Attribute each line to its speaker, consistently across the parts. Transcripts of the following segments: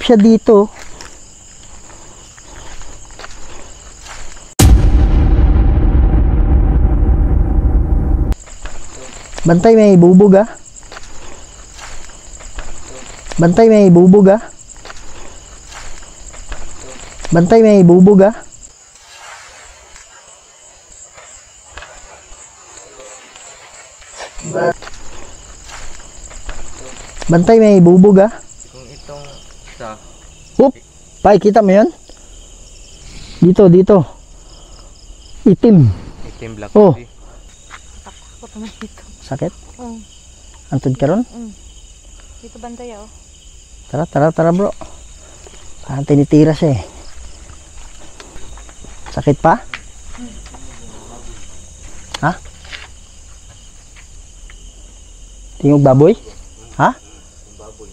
Speaker 1: siya dito. Bantay, may bubog ah. Bantay, may bubog ah. Bantay, may bubog ah. Bantay, may bubog ah.
Speaker 2: Kung itong isa.
Speaker 1: Oop! Pai, kita mo yun? Dito, dito. Itim.
Speaker 2: Itim black.
Speaker 1: Oh.
Speaker 3: Takot naman dito.
Speaker 1: Sakit?
Speaker 3: Oo.
Speaker 1: Antod ka ron?
Speaker 3: Dito bantay oh.
Speaker 1: Tara, tara, tara bro. Parang tinitira siya eh. Sakit pa? Ha? Tingog baboy? Ha?
Speaker 2: Baboy.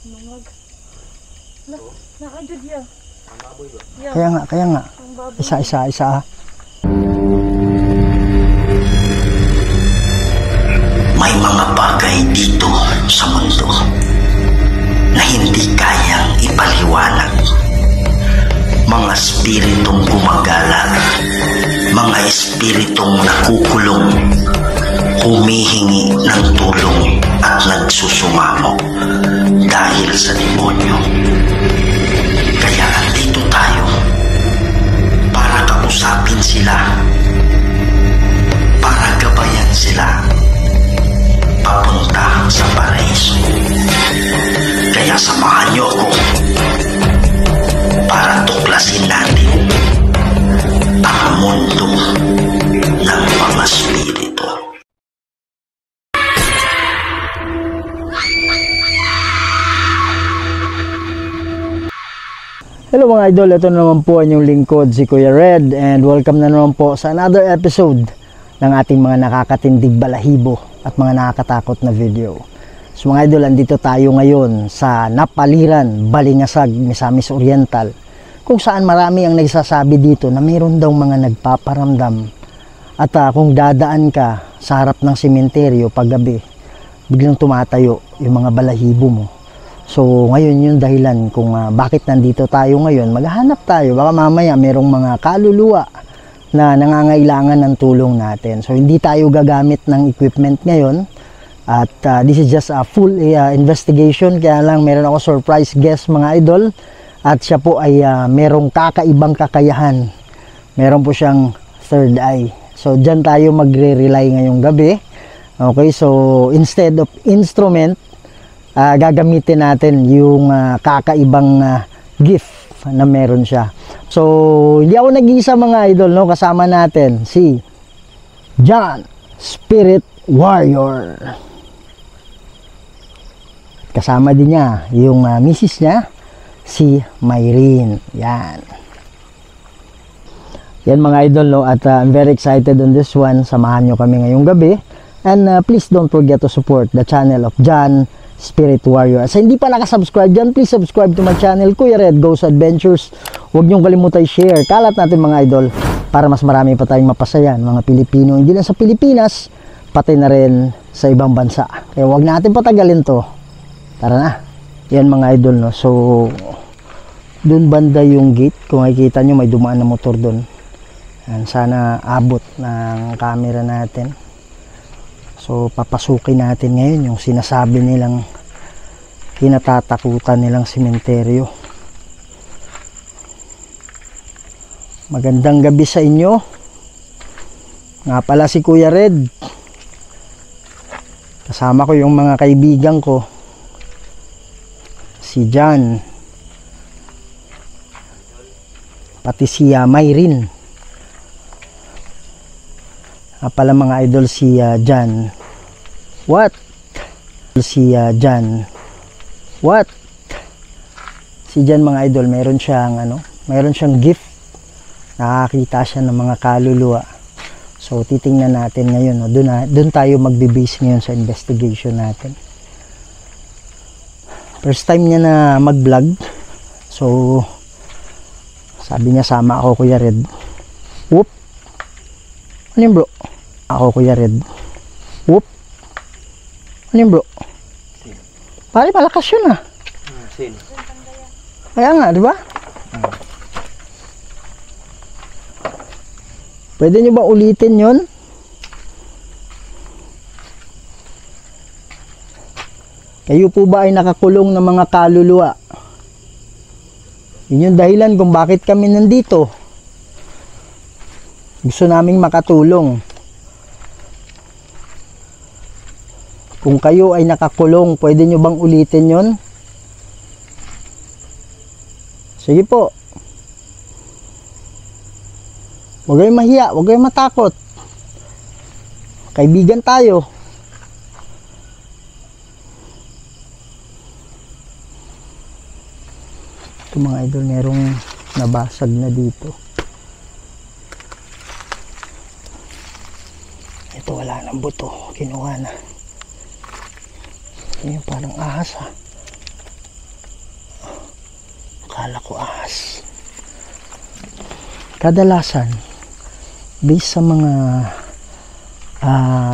Speaker 3: Nungag. Nakajud ya.
Speaker 2: Ang baboy ba?
Speaker 1: Kaya nga, kaya nga.
Speaker 3: Ang baboy.
Speaker 1: Isa, isa, isa.
Speaker 4: May mga bagay dito sa mundo na hindi kayang ipaliwanag. Mga espiritong gumagala, mga espiritong nakukulong, humihingi ng tulong at nagsusumamo dahil sa demonyo. Kaya andito tayo para kausapin sila, para gabayan sila papunta sa paraiso. Kaya samahan niyo ako para tuklasin natin ang mundo ng mga spirito.
Speaker 1: Hello mga idol, ito na naman po ang inyong lingkod, si Kuya Red, and welcome na naman po sa another episode ng ating mga nakakatindig balahibo at mga nakakatakot na video. So mga idol, andito tayo ngayon sa Napaliran, Balingasag, Misamis Oriental, kung saan marami ang nagsasabi dito na mayroon daw mga nagpaparamdam. At kung dadaan ka sa harap ng sementeryo paggabi, biglang tumatayo yung mga balahibo mo. So ngayon yung dahilan kung bakit nandito tayo ngayon. Maghahanap tayo, baka mamaya mayroong mga kaluluwa na nangangailangan ng tulong natin. So hindi tayo gagamit ng equipment ngayon at this is just a full investigation. Kaya lang meron ako surprise guest mga idol at siya po ay merong kakaibang kakayahan. Meron po siyang third eye. So dyan tayo magre-rely ngayong gabi. Okay, so instead of instrument, gagamitin natin yung kakaibang gift na meron siya. So, hindi ako nag-iisa mga idol, no? Kasama natin si John, Spirit Warrior. Kasama din niya yung misis niya, si Myrene. Yan. Yan mga idol, no? At I'm very excited on this one. Samahan nyo kami ngayong gabi. And please don't forget to support the channel of John, Spirit Warrior. Sa hindi pa nakasubscribe dyan, please subscribe to my channel, Kuya Red Goes Adventures. Huwag niyong kalimutan i-share. Kalat natin mga idol para mas marami pa tayong mapasayan, mga Pilipino. Hindi lang sa Pilipinas, pati na rin sa ibang bansa. Kaya huwag natin patagalin to. Tara na. Yan mga idol, no? So, dun banda yung gate. Kung makikita nyo, may dumaan na motor dun. Yan, sana abot ng camera natin. So papasukin natin ngayon yung sinasabi nilang kinatatakutan nilang sementeryo. Magandang gabi sa inyo. Nga pala si Kuya Red. Kasama ko yung mga kaibigan ko. Si John. Pati si Myrene. Pala mga idol si John. What? Si John. What? Si John mga idol, mayroon siyang gift. Nakakita siya ng mga kaluluwa. So titingnan natin ngayon, no? Doon tayo magbe-base ngayon sa investigation natin. First time niya na mag-vlog. So sabi niya sama ako Kuya Red. Whoop. Ano yun bro? Ako Kuya Red. Whoop. Ano yun bro? Pare malakas yun ah.
Speaker 2: Sin.
Speaker 1: Kaya nga, di ba? Pwede nyo ba ulitin yon? Kayo po ba ay nakakulong ng mga kaluluwa? Yun yung dahilan kung bakit kami nandito. Gusto naming makatulong. Kung kayo ay nakakulong, pwede nyo bang ulitin yon? Sige po. Huwag kayong mahiya, huwag kayong matakot. Kaibigan tayo. Ito mga idol, merong nabasag na dito. Ito wala nang buto, kinuha na. Yan parang ahas ha. Akala ko ahas. Kadalasan, based sa mga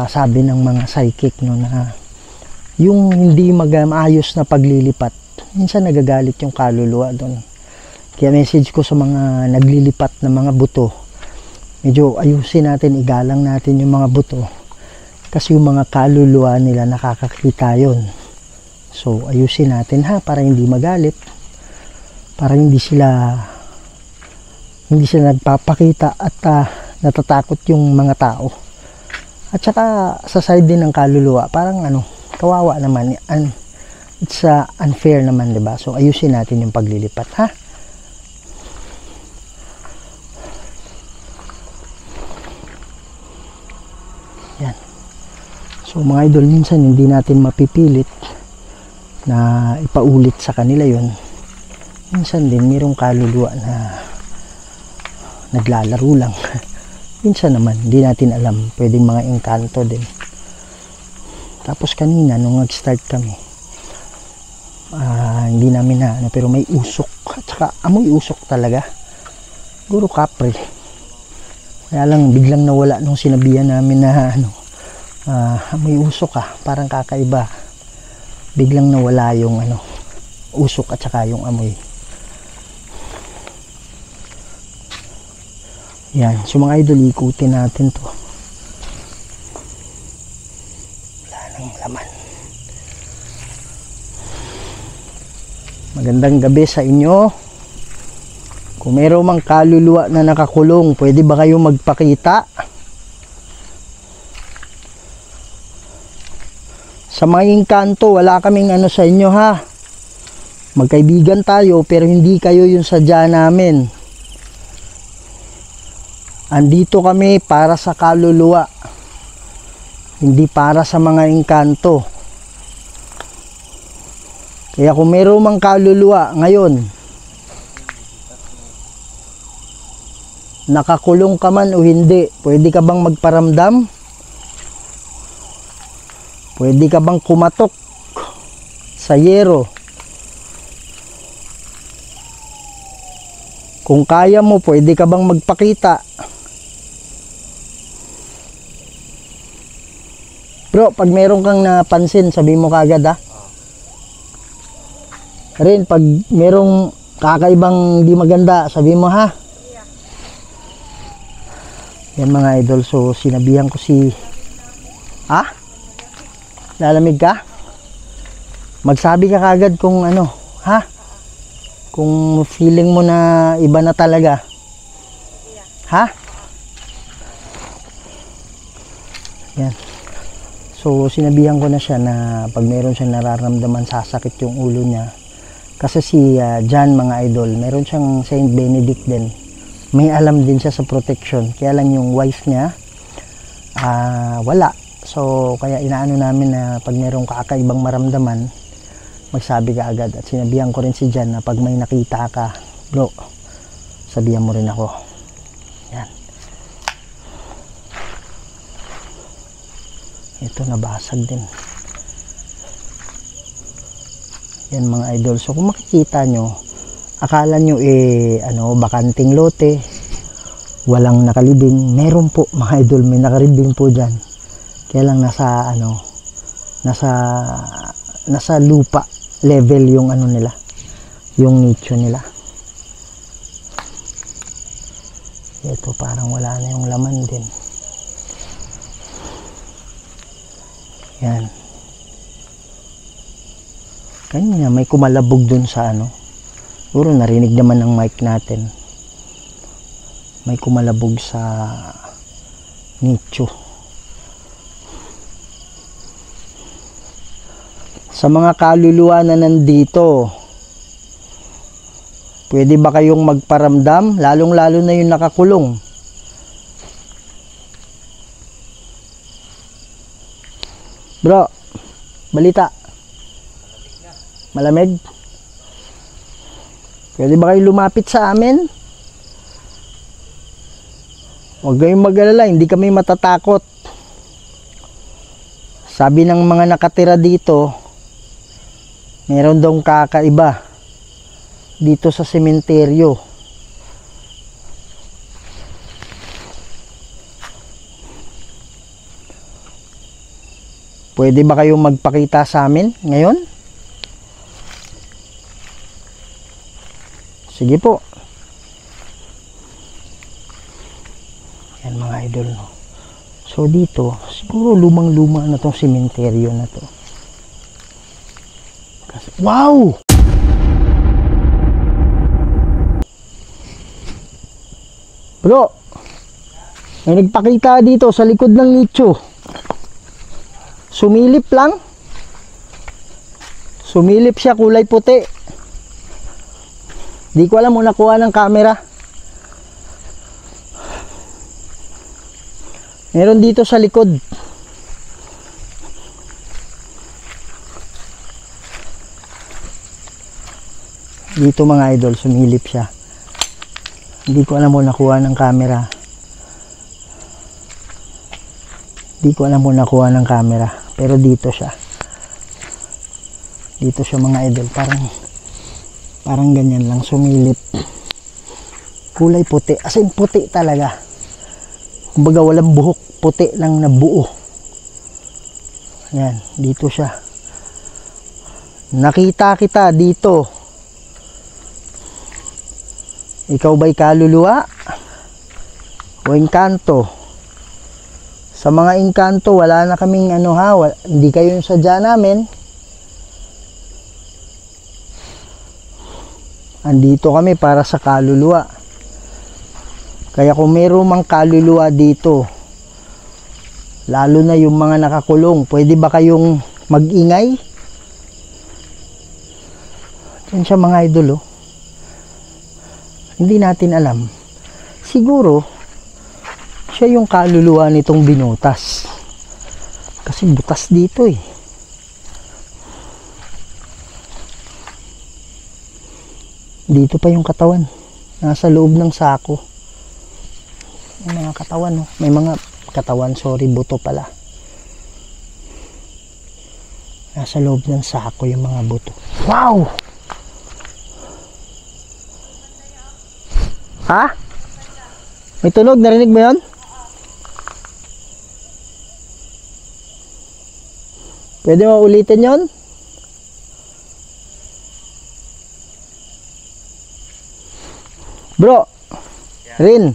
Speaker 1: sabi ng mga psychic no, na yung hindi maayos na paglilipat, minsan nagagalit yung kaluluwa doon. Kaya message ko sa mga naglilipat ng mga buto, medyo ayusin natin, igalang natin yung mga buto. Kasi yung mga kaluluwa nila nakakakita yon. So ayusin natin ha, para hindi magalit. Para hindi sila nagpapakita at natatakot yung mga tao. At saka sa side din ng kaluluwa, parang kawawa naman. It's unfair naman, 'di ba? So ayusin natin yung paglilipat, ha? Yan. So mga idol, minsan hindi natin mapipilit na ipaulit sa kanila 'yon. Minsan din mayroong kaluluwa na naglalaro lang. Minsan naman hindi natin alam, pwedeng mga engkanto din. Tapos kanina nung nag-start kami, hindi namin na pero may usok, at saka amoy usok talaga. Siguro kapre. Kaya lang biglang nawala nung sinabihan namin na amoy usok parang kakaiba. Biglang nawala yung usok at saka yung amoy. Yan, so mga idol, ikutin natin to. Wala nang laman. Magandang gabi sa inyo. Kung meron mang kaluluwa na nakakulong, pwede ba kayo magpakita? Sa mga engkanto, wala kaming sa inyo ha. Magkaibigan tayo, pero hindi kayo yung sadya namin. Andito kami para sa kaluluwa, hindi para sa mga engkanto. Kaya kung meron mang kaluluwa ngayon, nakakulong ka man o hindi, pwede ka bang magparamdam? Pwede ka bang kumatok sa yero? Kung kaya mo, pwede ka bang magpakita? Bro, pag meron kang napansin, sabi mo kagad ha. Rin, pag merong kakaibang di maganda, sabi mo ha. Yan mga idol, so sinabihan ko si... Ha? Lalamig ka? Magsabi ka kagad kung ha? Kung feeling mo na iba na talaga. Ha? Yan. So sinabihan ko na siya na pag meron siyang nararamdaman sasakit yung ulo niya. Kasi si John mga idol, meron siyang Saint Benedict din. May alam din siya sa protection. Kaya lang yung wife niya, wala. So kaya inaano namin na pag merong kakaibang maramdaman, magsabi ka agad. At sinabihan ko rin si John na pag may nakita ka, bro, sabihan mo rin ako. Yan. Ito nabasag din. Yan mga idol. So kung makikita nyo, akala nyo bakanting lote, walang nakalibing. Meron po mga idol, may nakalibing po dyan. Kaya lang nasa lupa level yung nila. yung nicho nila. Ito parang wala na yung laman din. Yan. Kanina may kumalabog dun sa ano. Siguro narinig naman ng mic natin. May kumalabog sa nicho. Sa mga kaluluwa na nandito, pwede ba kayong magparamdam? Lalong-lalo na yung nakakulong. Bro, balita. Malamig? Pwede ba kayo lumapit sa amin? Huwag kayong mag-alala, hindi kami matatakot. Sabi ng mga nakatira dito, meron daw kakaiba dito sa sementeryo. Pwede ba kayong magpakita sa amin ngayon? Sige po. Yan mga idol, no? So dito, siguro lumang-luma na tong sementeryo na to. Wow! Bro, may nagpakita dito sa likod ng nicho. Sumilip lang. Sumilip siya, kulay puti. Di ko alam kung nakuha ng camera. Meron dito sa likod. Dito mga idol, sumilip siya. Hindi ko alam kung nakuha ng camera. Hindi ko alam kung nakuha ng camera. Pero dito siya. Dito siya mga idol. Parang ganyan lang, sumilip. Kulay puti. As in puti talaga. Kumbaga walang buhok. Puti lang na buo. Yan, dito siya. Nakita kita dito. Ikaw ba'y kaluluwa? O engkanto? Sa mga engkanto, wala na kaming ano ha, hindi kayo yung sadya namin. Andito kami para sa kaluluwa. Kaya kung mayroong mang kaluluwa dito, lalo na yung mga nakakulong, pwede ba kayong mag-ingay? Yan siya mga idol, oh. Hindi natin alam. Siguro, siya yung kaluluwa nitong binutas. Kasi butas dito eh. Dito pa yung katawan. Nasa loob ng sako. May mga katawan, oh. May mga katawan, sorry, buto pala. Nasa loob ng sako yung mga buto. Wow! Ha? May tunog, narinig mo yun? Pwede mo ulitin yun? Bro, Rin,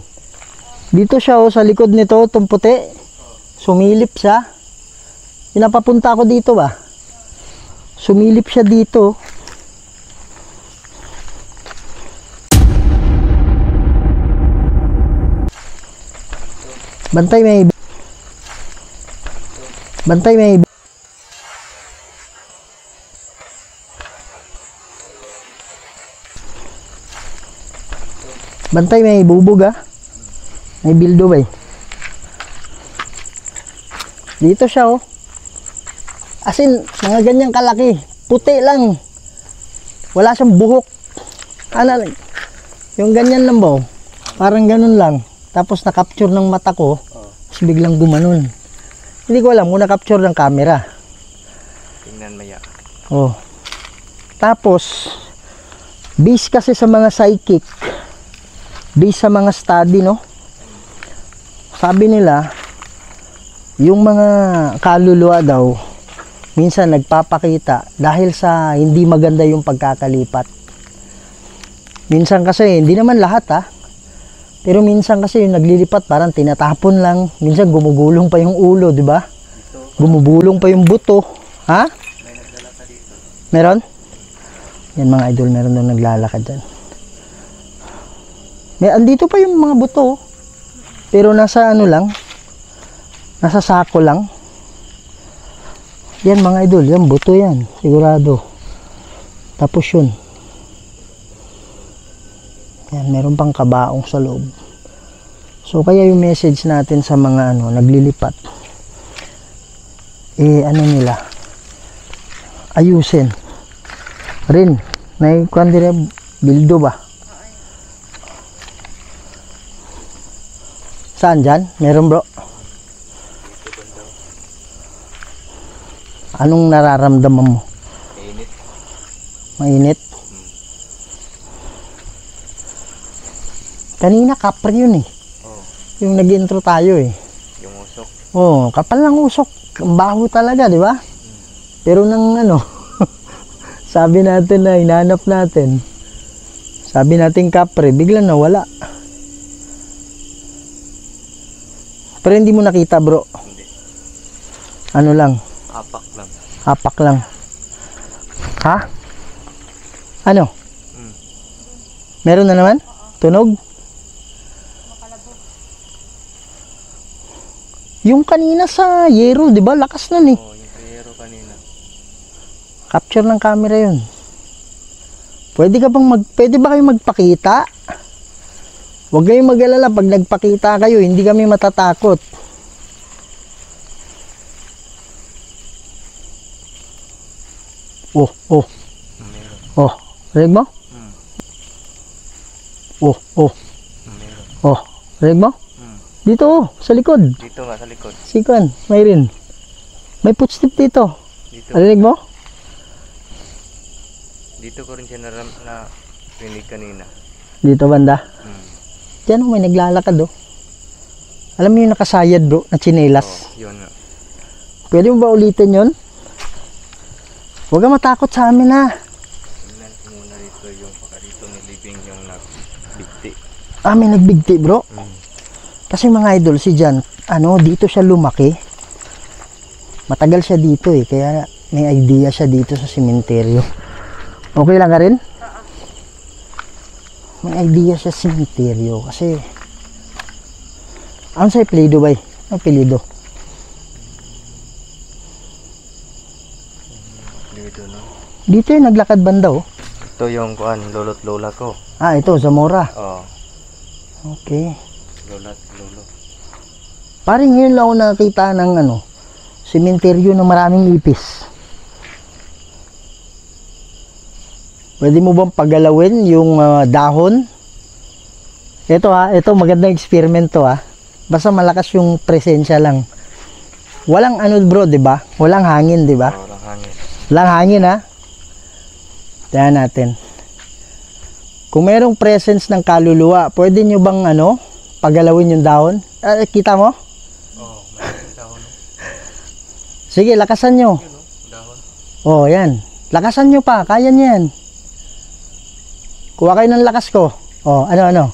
Speaker 1: dito siya oh, sa likod nito, itong puti. Sumilip siya. Pinapapunta ko dito ba? Sumilip siya dito. Bantay may Bantay may bubog ah. May bildo ba eh. Dito siya oh. As in, mga ganyang kalaki. Puti lang. Wala siyang buhok. Ano, yung ganyan lang ba oh. Parang ganun lang. Tapos na-capture ng mata ko. Tapos biglang gumanon. Hindi ko alam kung na-capture ng camera.
Speaker 2: Tingnan maya.
Speaker 1: Oh. Tapos, based kasi sa mga psychic, based sa mga study, no? Sabi nila, yung mga kaluluwa daw, minsan nagpapakita dahil sa hindi maganda yung pagkakalipat. Minsan kasi, hindi naman lahat ha. Pero minsan kasi yung naglilipat parang tinatapon lang. Minsan gumugulong pa yung ulo, di ba? Gumugulong pa yung buto. Ha? Meron? Yan mga idol, meron doon naglalakad dyan. Andito pa yung mga buto. Pero nasa ano lang. Nasa sako lang. Yan mga idol, yan buto yan. Sigurado. Tapos yun. Yan, meron pang kabaong sa loob. So, kaya yung message natin sa mga ano, naglilipat. Ano nila? Ayusin. Rin, naikuan dire bildo ba? Saan dyan? Meron bro? Anong nararamdaman mo?
Speaker 2: Mainit.
Speaker 1: Mainit? Kanina kapre yun eh.
Speaker 2: Oh,
Speaker 1: Yung nag-intro tayo eh.
Speaker 2: yung usok.
Speaker 1: Oh, kapal ng usok. Ang baho talaga, di ba? Pero nang ano, sabi natin na hinanap natin. Sabi natin kapre, biglang nawala. Pero hindi mo nakita bro.
Speaker 2: Hindi.
Speaker 1: Ano lang,
Speaker 2: Apak lang.
Speaker 1: hapak lang. Ha? Ano? Meron na naman? Tunog? Yung kanina sa yero, di ba? Lakas nun eh.
Speaker 2: Oh, yung kayero kanina.
Speaker 1: Capture ng camera yun. Pwede ba kayo magpakita? Huwag kayong mag-alala pag nagpakita kayo, hindi kami matatakot. Oh.
Speaker 2: Meron.
Speaker 1: Oh, rinig mo? Oh.
Speaker 2: Meron.
Speaker 1: Rinig mo? Dito sa likod.
Speaker 2: Dito nga sa likod.
Speaker 1: Sikon, mayroon. May footstep dito.
Speaker 2: Dito.
Speaker 1: Rinig mo?
Speaker 2: Dito ko rin siya na rinig kanina.
Speaker 1: Dito banda.
Speaker 2: Hmm.
Speaker 1: Diyan may naglalakad oh. Alam mo yung nakasayad bro, na tsinelas.
Speaker 2: Oh, yun nga.
Speaker 1: Pwede mo ba ulitin yun? Huwag ka matakot sa amin ha.
Speaker 2: Tingnan ko muna dito yung paka dito ni Living yung nagbigti.
Speaker 1: May nagbigti bro. Kasi mga idol, si Jan, dito siya lumaki. Matagal siya dito eh, kaya may idea siya dito sa sementeryo. Okay lang ka rin? May idea siya sa sementeryo kasi ano sa apelido ba eh? Ano apelido?
Speaker 2: Dito no.
Speaker 1: Dito yung naglakad banda oh.
Speaker 2: Ito yung kuan, lolo't lola ko.
Speaker 1: Ito, Zamora.
Speaker 2: Oh,
Speaker 1: Okay.
Speaker 2: lolo't lolo.
Speaker 1: Parang ngayon lang ako nakakita ng sementeryo na maraming ipis. Pwede mo bang pagalawin yung dahon? Ito magandang experiment to ha. Basta malakas yung presensya lang. Walang bro, 'di ba? Walang hangin, 'di ba?
Speaker 2: Oh, walang hangin.
Speaker 1: Walang hangin ha. Tingnan natin. Kung merong presence ng kaluluwa, pwede nyo bang pagalawin yung dahon? Kita mo?
Speaker 2: Oh, may dahon.
Speaker 1: Sige, lakasan nyo.
Speaker 2: Yun no, dahon.
Speaker 1: Oh, yan. Lakasan nyo pa. Kaya nyo yan. Kuha kayo ng lakas ko. Oh, ano?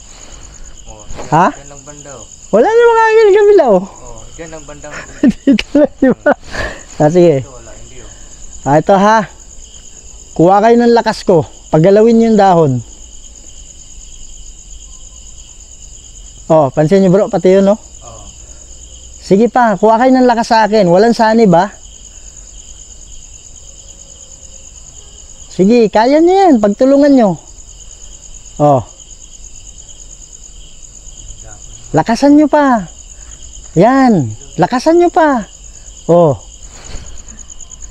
Speaker 2: Oh,
Speaker 1: Ha?
Speaker 2: Yan lang banda oh.
Speaker 1: Wala nyo makakil kabila oh.
Speaker 2: Oh, yan lang banda.
Speaker 1: Dito lang, di ba? Sige.
Speaker 2: Ito wala, hindi oh.
Speaker 1: Ito ha. Kuha kayo ng lakas ko. Pagalawin nyo yung dahon. Oh, pansin nyo bro, pati yun oh.
Speaker 2: Oh.
Speaker 1: Sige pa, kuha kayo ng lakas sa akin. Walang sanib ba? Sige, kaya nyo yan. Pagtulungan nyo. Oh. Lakasan nyo pa. Yan. Lakasan nyo pa. Oh.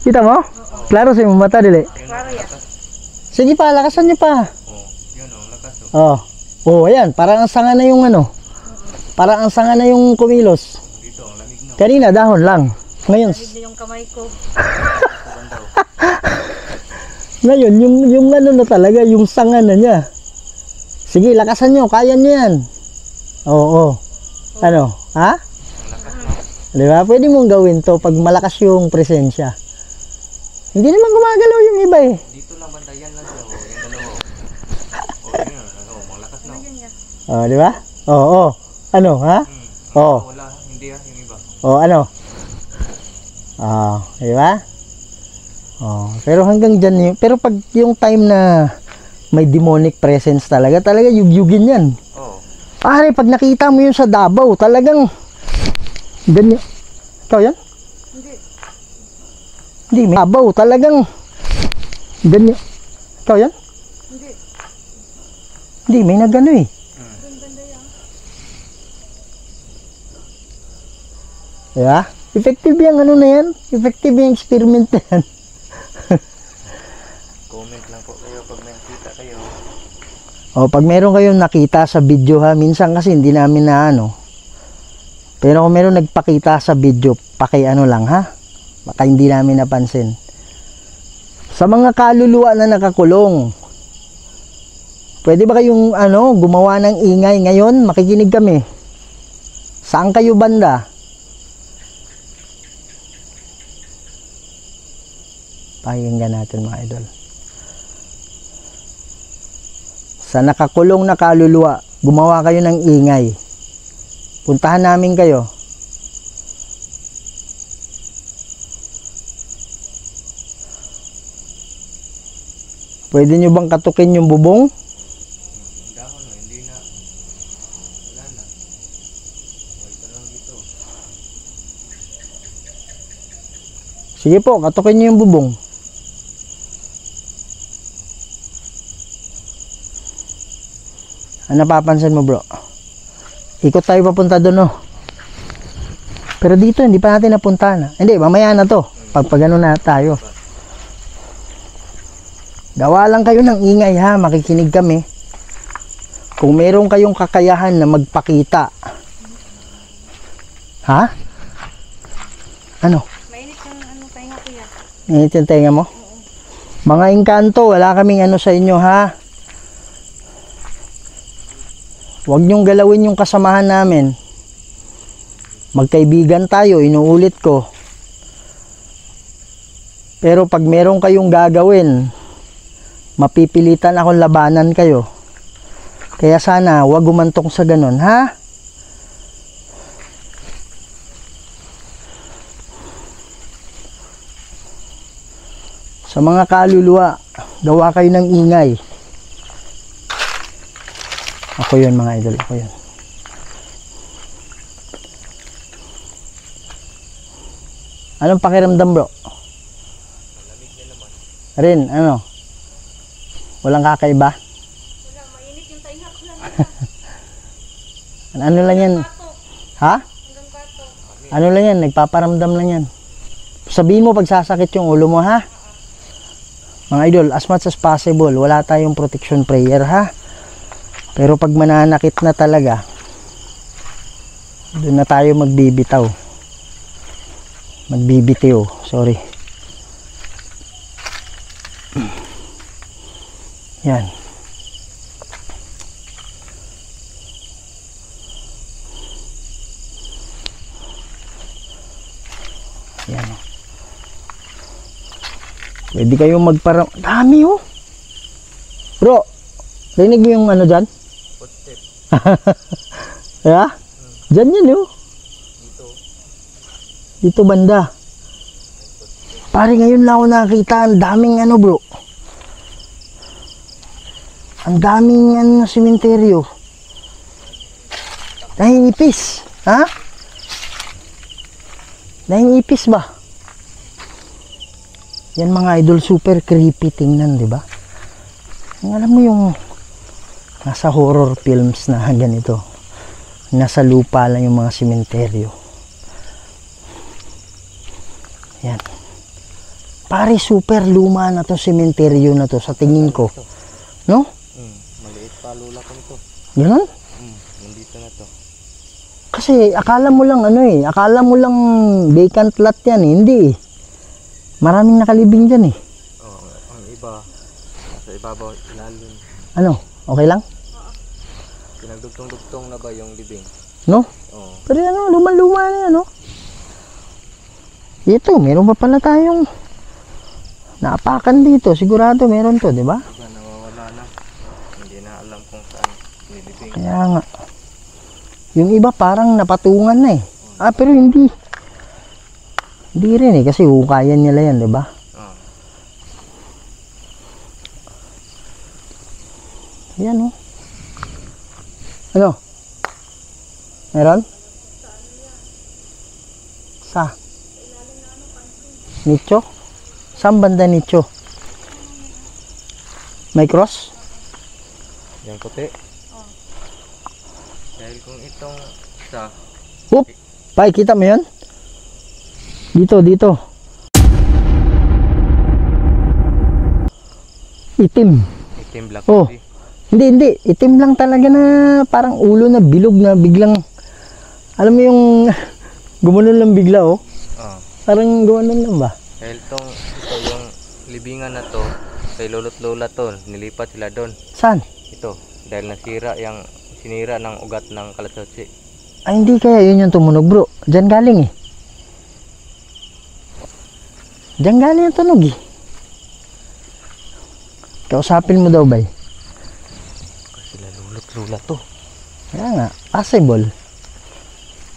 Speaker 1: Kita mo? Klaro sa mata dili.
Speaker 3: Klaro yan.
Speaker 1: Sige pa, lakasan nyo pa.
Speaker 2: Oh, yun oh, lakas
Speaker 1: Oh.
Speaker 2: oh.
Speaker 1: Oh, ayan. Parang ang sanga na yung Parang ang sanga na yung kumilos.
Speaker 2: Dito, ang lamig no.
Speaker 1: Kanina, dahon lang. Ngayon,
Speaker 3: Lamig na yung kamay ko.
Speaker 2: Banda oh.
Speaker 1: ngayon yung na talaga, yung sanga na niya. Sige, lakasan nyo. Kaya nyo yan. Oo. Ano? Ha?
Speaker 2: Lakas no.
Speaker 1: Di ba? Pwede mong gawin to pag malakas yung presensya. Hindi naman gumagalaw yung iba eh.
Speaker 2: Dito lang banda yan lang siya oh. Yung dalawa. Oh, yun oh.
Speaker 1: Oh, di ba? Oo, oh. Ano, ha? Oo.
Speaker 2: Wala, hindi yung iba.
Speaker 1: Oh, ano? Di ba? Oh, pero hanggang dyan yun. Pero pag yung time na may demonic presence talaga yugyugin yan.
Speaker 2: Oo.
Speaker 1: Pare, pag nakita mo yun sa Davao, talagang ganyan. Ikaw yan?
Speaker 3: Hindi.
Speaker 1: Hindi, may Davao, talagang ganyan. Ikaw yan?
Speaker 3: Hindi.
Speaker 1: Hindi, may nagano eh.
Speaker 3: Doon banda yan.
Speaker 1: Diba? Effective yung ano na yan. Effective yung experiment na yan.
Speaker 2: Comment lang po kayo pag nakita kayo.
Speaker 1: O, pag meron kayong nakita sa video ha, minsan kasi hindi namin na ano. Pero kung meron nagpakita sa video, paki-ano lang ha. Baka hindi namin napansin. Sa mga kaluluwa na nakakulong, pwede ba kayong ano, gumawa ng ingay ngayon? Makikinig kami. Saan kayo banda? Pakinggan natin mga idol. Sa nakakulong na kaluluwa, gumawa kayo ng ingay. Puntahan namin kayo. Pwede nyo bang katukin yung bubong?
Speaker 2: Ang dahon mo, hindi na. Wala na. Huwag ka lang dito.
Speaker 1: Sige po, katukin nyo yung bubong. Ano napapansin mo bro? Ikot tayo papunta doon oh. Pero dito hindi pa natin napuntahan. Hindi, mamaya na to. Pag ano na tayo. Gawa lang kayo ng ingay ha, makikinig kami. Kung meron kayong kakayahan na magpakita. Ha? Ano?
Speaker 3: Mainit yung ano, pahinga kuya.
Speaker 1: Mainit yung tenga mo? Mga engkanto, wala kaming ano sa inyo ha. Huwag niyong galawin yung kasamahan namin. Magkaibigan tayo, inuulit ko. Pero pag meron kayong gagawin, mapipilitan akong labanan kayo. Kaya sana, huwag gumantong sa ganun, ha? Sa mga kaluluwa, gawa kayo ng ingay. Ako yun mga idol, ako yun. Anong pakiramdam bro?
Speaker 2: Malamig na naman.
Speaker 1: Rin, ano? Walang kakaiba?
Speaker 3: Wala, mainit yung pahinga ko lang.
Speaker 1: Ano lang yan? Ha?
Speaker 3: Hanggang bato.
Speaker 1: Ano lang yan? Nagpaparamdam lang yan. Sabihin mo pag sasakit yung ulo mo ha? Mga idol, as much as possible, wala tayong protection prayer ha? Pero pag mananakit na talaga, doon na tayo magbibitaw. Magbibitiw, sorry. Yan. Yan. Pwede kayong magparam... Dami oh! Bro, rinig mo yung ano dyan?
Speaker 2: Footstep.
Speaker 1: Yeah? Dyan yun oh.
Speaker 2: Dito.
Speaker 1: Dito banda. Pare ngayon lang ako nakakita. Ang daming ano bro. Ang daming ano sementeryo. Nahingipis. Ha? Nahingipis ba? Yan mga idol, super creepy tingnan, di ba? Alam mo yung nasa horror films na ganito. Nasa lupa lang yung mga sementeryo. Yan. Pare, super luma na to sementeryo na to sa tingin ko. No?
Speaker 2: Maliit pa lula ko nito.
Speaker 1: Ganun?
Speaker 2: Nandito na to.
Speaker 1: Kasi akala mo lang ano eh, akala mo lang vacant lot yan eh, hindi eh. Maraming nakalibing dyan eh.
Speaker 2: Oh, ang iba nasa ibabaw ilalim.
Speaker 1: Ano? Okay lang?
Speaker 2: Pinagdugtong-dugtong na ba yung libing?
Speaker 1: No?
Speaker 2: Oo.
Speaker 1: Pero ano, luma-luma na yan, no? Ito, meron pa pala tayong naapakan dito. Sigurado meron to, di ba?
Speaker 2: Diba nawawala na. Hindi na alam kung saan nilibing.
Speaker 1: Kaya nga. Yung iba parang napatungan na eh. Pero hindi. Hindi rin eh, kasi hukayan nila yan, di ba?
Speaker 2: Ah.
Speaker 1: Yan oh. Ano? Meron? Sa? Nicho? Saan banda nicho? May cross?
Speaker 2: Yung puti. Dahil kung itong isa,
Speaker 1: Oop! Pai, kita mo yun? Dito. Itim.
Speaker 2: itim black
Speaker 1: Oh.
Speaker 2: puti.
Speaker 1: Hindi. Itim lang talaga na parang ulo na bilog na biglang, alam mo yung gumanon lang bigla oh.
Speaker 2: Ah.
Speaker 1: Parang gumanon lang ba?
Speaker 2: Dahil ito yung libingan na to, kay lolo't lola to, nilipat sila doon.
Speaker 1: Saan?
Speaker 2: Ito, dahil sinira ng ugat ng kalatsotsi.
Speaker 1: Ay, hindi kaya yun yung tumunog bro. Diyan galing eh. Diyan galing yung tunog eh. Kausapin mo daw bay.
Speaker 2: Kasi lolo't lola to.
Speaker 1: Kaya nga, possible.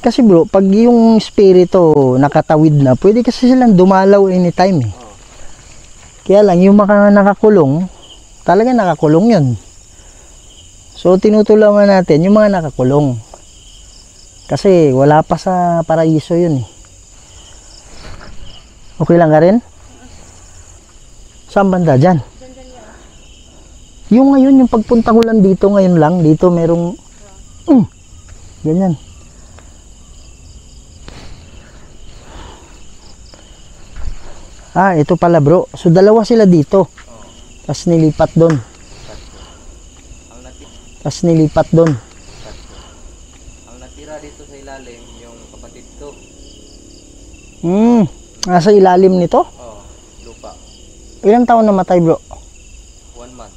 Speaker 1: Kasi bro, pag yung spirito nakatawid na, pwede kasi silang dumalaw anytime eh. Kaya lang, yung mga nakakulong, talaga nakakulong yun. So, tinutulungan natin yung mga nakakulong. Kasi wala pa sa paraiso yun eh. Okay lang ka rin? Saan banda? Dyan? Yung ngayon, yung pagpunta ko lang dito ngayon lang, dito merong ganyan. Ito pala bro. So dalawa sila dito. Tapos nilipat doon. Tapos nilipat doon.
Speaker 2: Ang natira dito sa ilalim, yung kapatid ko.
Speaker 1: Nasa ilalim nito?
Speaker 2: Lupa.
Speaker 1: Ilang taon namatay bro?
Speaker 2: 1 month.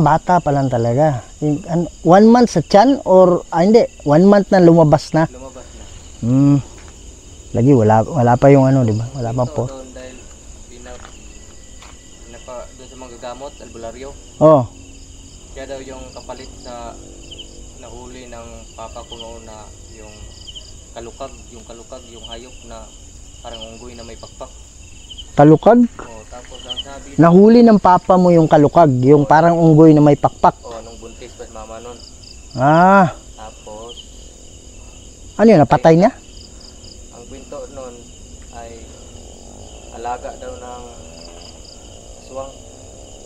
Speaker 1: Bata pa lang talaga. 1 month sa tiyan or hindi, 1 month na lumabas na.
Speaker 2: Lumabas na.
Speaker 1: Lagi wala pa yung ano, di ba? Wala pa po.
Speaker 2: Doon dahil doon sa mga gamot, albularyo.
Speaker 1: Oh.
Speaker 2: Kaya daw yung kapalit sa nahuli ng papa ko noon na yung kalukag, yung hayop na parang unggoy na may pakpak.
Speaker 1: Kalukag?
Speaker 2: Tapos ang sabi
Speaker 1: Nahuli ng papa mo yung kalukag, yung parang unggoy na may pakpak.
Speaker 2: nung buntis pa si mama noon. Tapos
Speaker 1: Ano yun, napatay niya?
Speaker 2: ang kwento noon ay alaga daw ng aswang.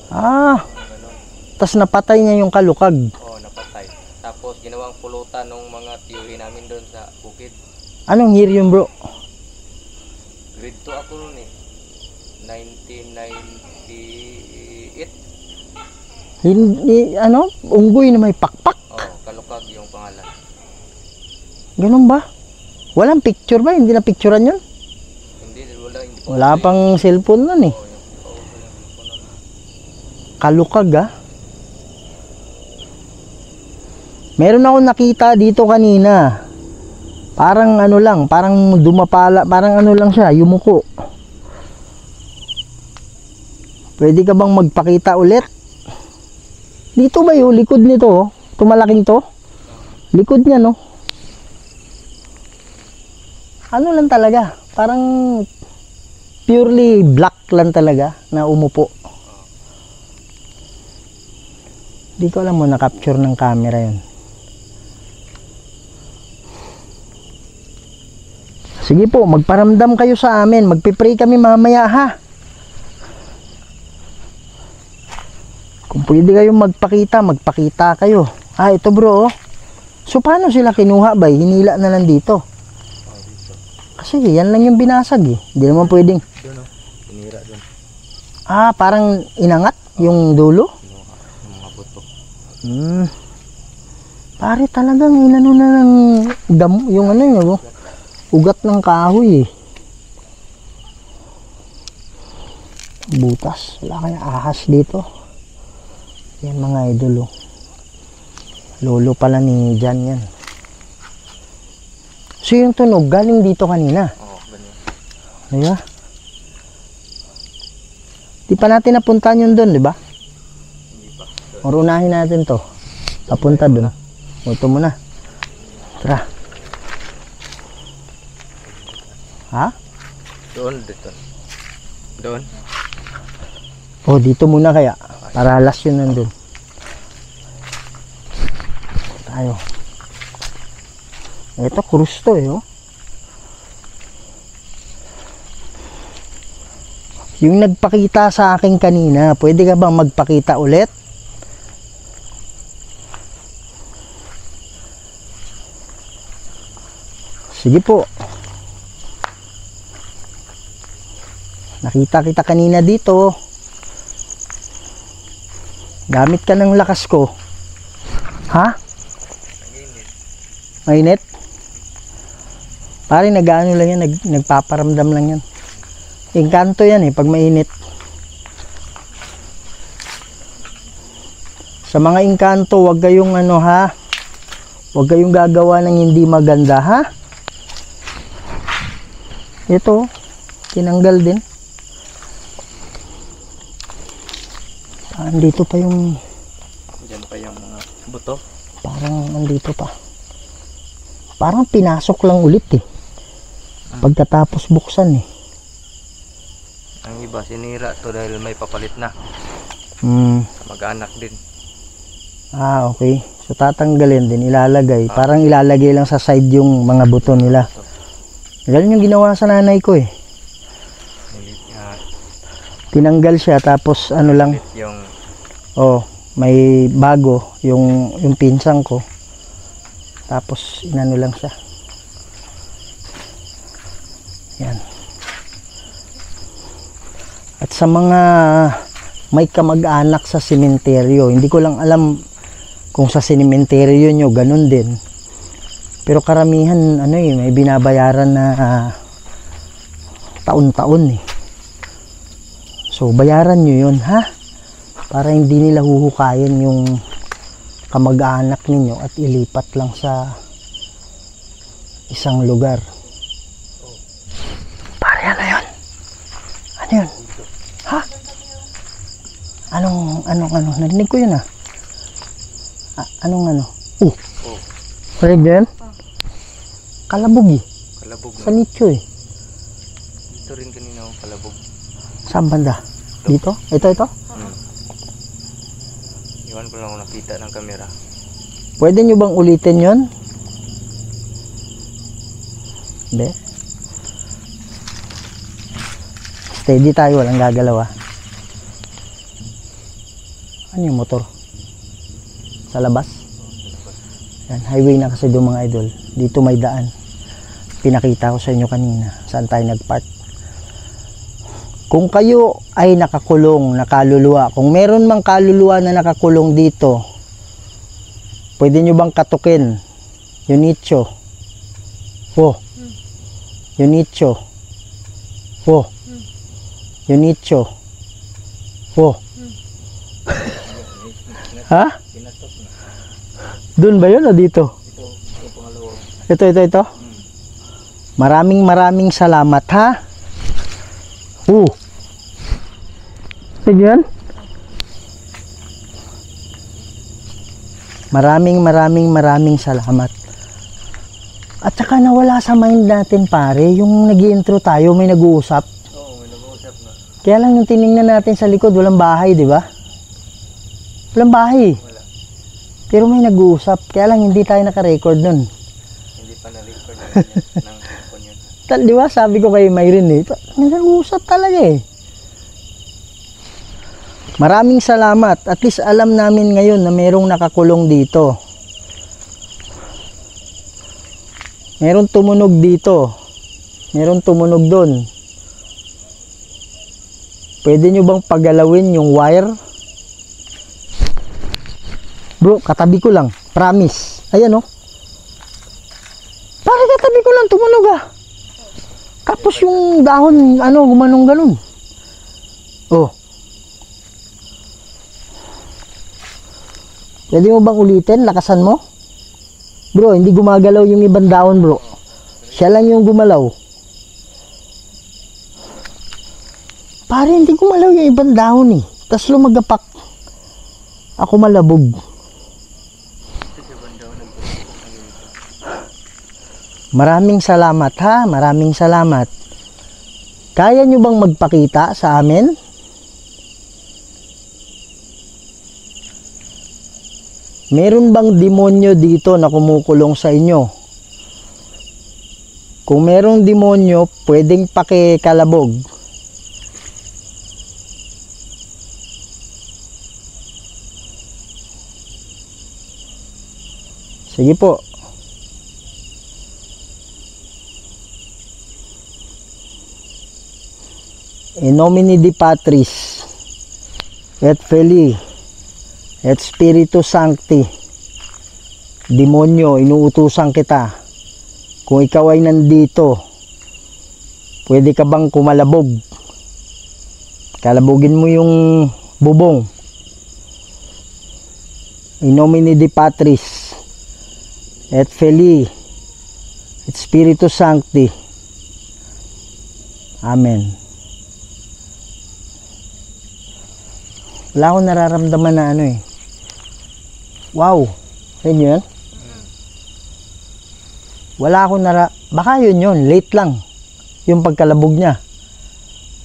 Speaker 2: Ganun.
Speaker 1: Tas napatay niya yung kalukag.
Speaker 2: Napatay. Tapos ginawang pulutan ng mga tiyuhin namin doon sa bukid.
Speaker 1: Anong year yun bro?
Speaker 2: Grade 2 ako noon eh. 1998.
Speaker 1: Hindi, unggoy na may pakpak.
Speaker 2: Kalukag yung pangalan.
Speaker 1: Ganun ba? Walang picture ba? Hindi na picturean yun?
Speaker 2: Hindi pa
Speaker 1: Wala pang cellphone nun eh.
Speaker 2: hindi pa uso yung cellphone nun.
Speaker 1: Kalukag Meron ako nakita dito kanina. Parang ano lang, parang dumapala, parang ano lang siya, yumuko. Pwede ka bang magpakita ulit? Dito ba yung likod nito? Oh? Tumalaking to? Likod niya, no? Ano lang talaga? Parang purely black lang talaga na umupo. Di ko alam mo na-capture ng camera yun. Sige po, magparamdam kayo sa amin. Magpipray kami mamaya ha. Kung pwede kayong magpakita kayo. Ito bro. So paano sila kinuha ba? Hinila na lang dito. Kasi yan lang yung binasag eh. Hindi naman pwedeng.
Speaker 2: Doon tinira doon.
Speaker 1: Parang inangat yung dulo.
Speaker 2: Yung mga buto.
Speaker 1: Pare talagang inano na ng yung ano yun. Ugat ng kahoy eh. Butas. Wala kaya ahas dito. Yan mga idol. Lolo pala ni Jan yan. So yung tunog galing dito kanina.
Speaker 2: Ganyan.
Speaker 1: Diba? Di pa natin napuntahan yun doon, di ba?
Speaker 2: Hindi pa.
Speaker 1: Urunahin natin to. Papunta dun. Ito muna. Tara. Ha?
Speaker 2: Doon, dito. Doon.
Speaker 1: Oh, dito muna kaya. Para last yun nandun. Tayo. Ito, krus to eh, oh. Yung nagpakita sa akin kanina, pwede ka bang magpakita ulit? Sige po. Nakita kita kanina dito. Gamit ka ng lakas ko. Ha? Mainit? Pare, nag-ano lang yan, nagpaparamdam lang yan. Engkanto yan eh, pag mainit. Sa mga engkanto, wag kayong ano ha. Wag kayong gagawa ng hindi maganda ha. Ito, tinanggal din. Andito pa yung...
Speaker 2: Diyan pa yung mga buto.
Speaker 1: Parang andito pa. Parang pinasok lang ulit eh. Pagkatapos buksan eh.
Speaker 2: Ang iba, sinira to dahil may papalit na. Mag-anak din.
Speaker 1: Ah, okay. So tatanggalin din, ilalagay. Parang ilalagay lang sa side yung mga buto nila. Ganun yung ginawa sa nanay ko eh. Tinanggal siya tapos ano lang.
Speaker 2: Yung...
Speaker 1: Oh, may bago yung pinsang ko. Tapos inano lang siya. Yan. At sa mga may kamag-anak sa sementeryo, hindi ko lang alam kung sa sementeryo nyo ganun din. Pero karamihan ano eh, may binabayaran na taon-taon eh. So bayaran nyo yun ha, para hindi nila huhukayin yung kamag-anak ninyo at ilipat lang sa isang lugar. Pare, ano yun? Ano yun? Ha? Anong narinig ko yun ah. Anong ano? Narinig din? Kalabog eh.
Speaker 2: Kalabog
Speaker 1: Sa nicho eh.
Speaker 2: Dito rin kanina ang kalabog.
Speaker 1: Saan banda? Dito? Ito?
Speaker 2: Iwan ko lang kung nakita ng kamera.
Speaker 1: Pwede nyo bang ulitin yon? Hindi. Steady tayo, walang gagalaw ah. Ano yung motor? Sa labas? Yan, highway na kasi doon mga idol. Dito may daan. Pinakita ko sa inyo kanina saan tayo nagpark. Kung kayo ay nakakulong, nakaluluwa, kung meron mang kaluluwa na nakakulong dito, pwede nyo bang katukin yung nicho? Oh. Yung nicho. Oh. Yung nicho. Oh. Ha? Doon ba yun o dito? Ito. Maraming salamat ha. Tignan. Maraming salamat. At saka nawala sa mind natin pare, yung nag-i-intro tayo, may nag-uusap.
Speaker 2: Oo, may nag-uusap na.
Speaker 1: Kaya lang yung tiningnan natin sa likod, walang bahay, di ba? Walang bahay.
Speaker 2: Wala.
Speaker 1: Pero may nag-uusap, kaya lang hindi tayo naka-record nun.
Speaker 2: Hindi pa na-record ng phone yun.
Speaker 1: Di ba? Sabi ko kay Mayrin eh, may nag-uusap talaga eh. Maraming salamat. At least alam namin ngayon na merong nakakulong dito. Meron tumunog dito. Meron tumunog doon. Pwede nyo bang pagalawin yung wire? Bro, katabi ko lang. Promise. Ayan oh. Pare, katabi ko lang. Tumunog ah. Tapos yung dahon, gumanong ganun. Oh. Pwede mo bang ulitin? Lakasan mo? Bro, hindi gumagalaw yung ibang dahon bro. Siya lang yung gumalaw. Pare, hindi gumalaw yung ibang dahon eh. Tapos lumagapak. Ako malabog. Maraming salamat ha, maraming salamat. Kaya nyo bang magpakita sa amin? Meron bang demonyo dito na kumukulong sa inyo? Kung merong demonyo, pwedeng pakikalabog. Sige po. In nomine Di Patris et Filii et Spiritus Sancti. Demonyo, inuutusan kita. Kung ikaw ay nandito, pwede ka bang kumalabog? Kalabugin mo yung bubong. In nomine Di Patris et Filii et Spiritus Sancti. Amen. Wala akong nararamdaman na ano eh. Wow. Yun yun? Wala akong baka yun. Late lang. Yung pagkalabog niya.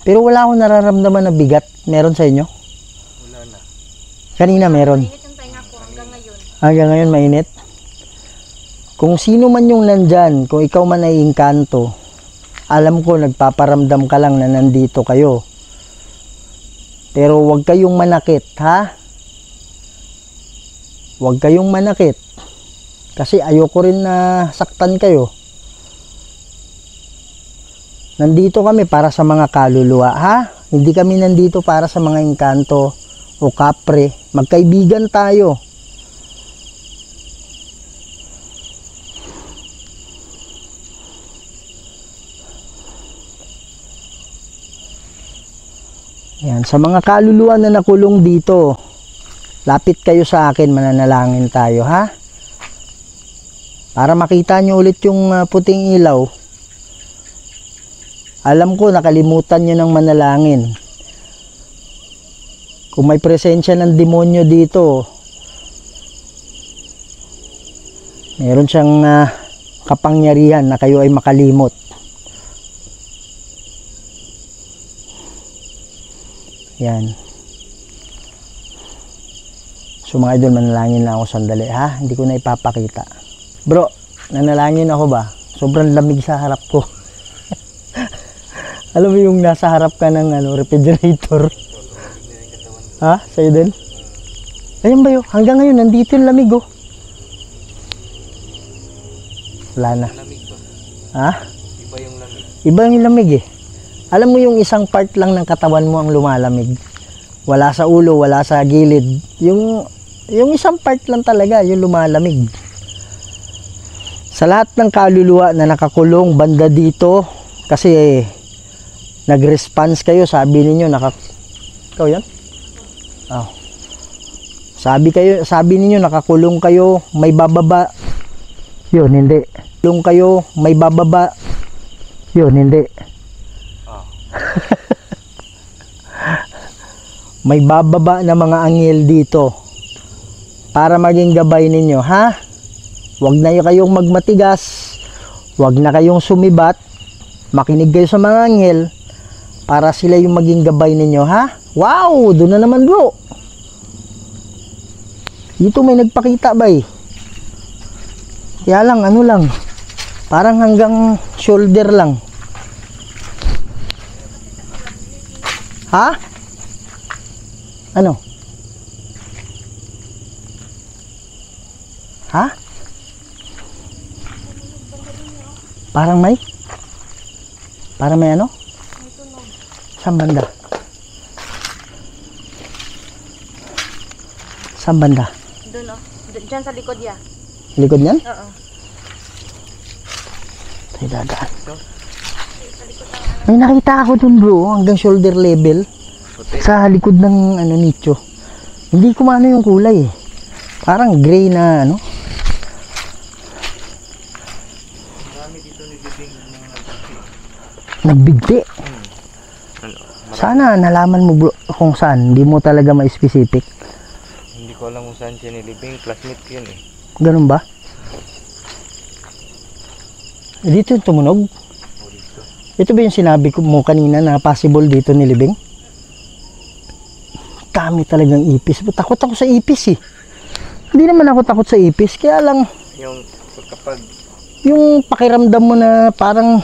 Speaker 1: Pero wala akong nararamdaman na bigat. Meron sa inyo?
Speaker 2: Wala na.
Speaker 1: Kanina meron.
Speaker 3: Mainit yung tainga ko hanggang ngayon.
Speaker 1: Hanggang ngayon mainit? Kung sino man yung nandyan, kung ikaw man ay engkanto, alam ko nagpaparamdam ka lang na nandito kayo. Pero huwag kayong manakit, ha? Huwag kayong manakit. Kasi ayoko rin na saktan kayo. Nandito kami para sa mga kaluluwa, ha? Hindi kami nandito para sa mga engkanto o kapre. Magkaibigan tayo. Yan, sa mga kaluluwa na nakulong dito, lapit kayo sa akin, mananalangin tayo, ha? Para makita nyo ulit yung puting ilaw. Alam ko, nakalimutan nyo ng manalangin. Kung may presensya ng demonyo dito, meron siyang kapangyarihan na kayo ay makalimot. Yan. So mga idol, manalangin lang ako sandali, ha? Hindi ko na ipapakita. Bro, nanalangin ako ba? Sobrang lamig sa harap ko. Alam mo yung nasa harap ka ng refrigerator? Ha? Sa'yo din? Ayun ba yun? Hanggang ngayon, nandito yung lamig, oh. Wala na.
Speaker 2: Lamig ba?
Speaker 1: Ha?
Speaker 2: Iba yung lamig.
Speaker 1: Iba yung lamig, eh. Alam mo yung isang part lang ng katawan mo ang lumalamig. Wala sa ulo, wala sa gilid. Yung isang part lang talaga, yung lumalamig. Sa lahat ng kaluluwa na nakakulong banda dito, kasi nag-response kayo, sabi ninyo, ikaw yan? Oh. Sabi ninyo, nakakulong kayo, may bababa. Yun, hindi. Kulong kayo, may bababa. Yun, hindi. May bababa na mga anghel dito para maging gabay ninyo, ha? Huwag na kayong magmatigas, huwag na kayong sumibat, makinig kayo sa mga anghel para sila yung maging gabay ninyo, ha? Wow, doon na naman, bro. Dito may nagpakita ba eh? Kaya lang, ano lang, parang hanggang shoulder lang. Ha? Ano? Ha? Parang may ano?
Speaker 3: May tunog.
Speaker 1: Saan banda? Saan banda?
Speaker 3: Doon, oh. Diyan sa likod ya.
Speaker 1: Likod niyan?
Speaker 3: Oo.
Speaker 1: Tayo dadaan. May nakita ako dun, bro, hanggang shoulder level.
Speaker 2: Puti.
Speaker 1: Sa likod ng nicho. Hindi ko maano yung kulay eh. Parang gray na ano.
Speaker 2: Marami dito nagbibing ng mga
Speaker 1: Nagbigti.
Speaker 2: Ano?
Speaker 1: Sana nalaman mo, bro, kung saan. Hindi mo talaga ma-specific.
Speaker 2: Hindi ko alam kung saan siya nilibing. Classmate ko yun eh.
Speaker 1: Ganun ba? Dito yung tumunog? Ito ba yung sinabi ko mo kanina na possible dito nilibing? Dami talagang ipis. Takot ako sa ipis eh. Hindi naman ako takot sa ipis. Kaya lang,
Speaker 2: Yung kapag
Speaker 1: yung pakiramdam mo na parang